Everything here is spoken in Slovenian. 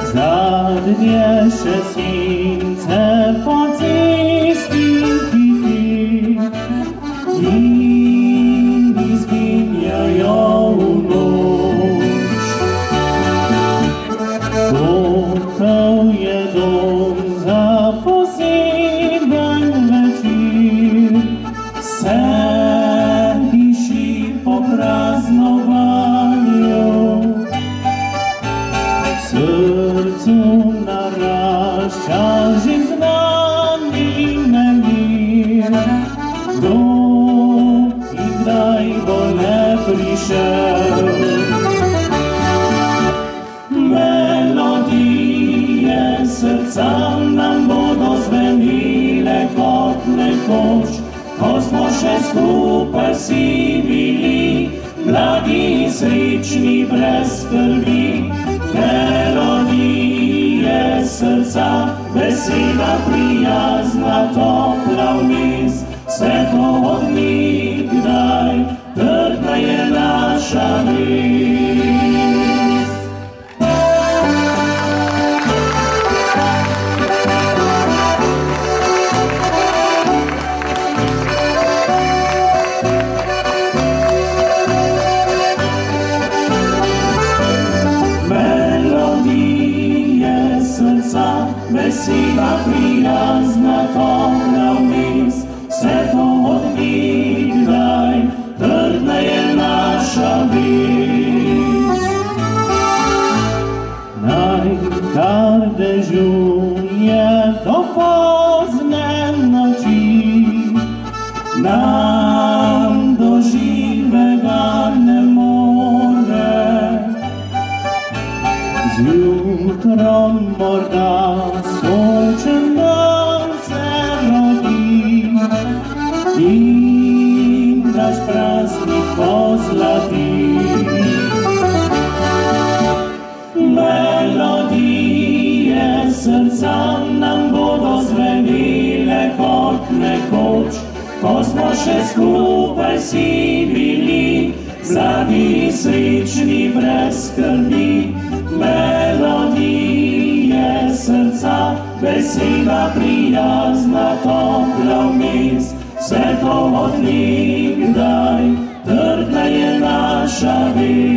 Zadnje še svince po cesti hiti in izginjajo v noč. Gotov je dom za poseben večer, vse diši po praznovanju. Srcu narašča že znani nemir, kdo in kdaj bo le prišel. Melodije srca nam bodo zvenile kot nekoč, ko smo še skupaj vsi bili, mladi in srečni brez skrbi. Melodije srca, beseda prijazna, topla vmes, vse to od nikdaj, trdna je naša vez. Beseda prijazna, topla vmes, vse to od nikdaj, trdna je naša vez. Naj kar dežuje do pozne noči, nam do živega ne more. Zjutrom morda sončen dan se rodi in naš praznik pozlati. Melodije srca nam bodo zvenile kot nekoč, ko smo še skupaj vsi bili, mladi in srečni brez skrbi. Melodije srca, beseda prijazna, topla vmes, vse to od nikdaj, trdna je naša vez.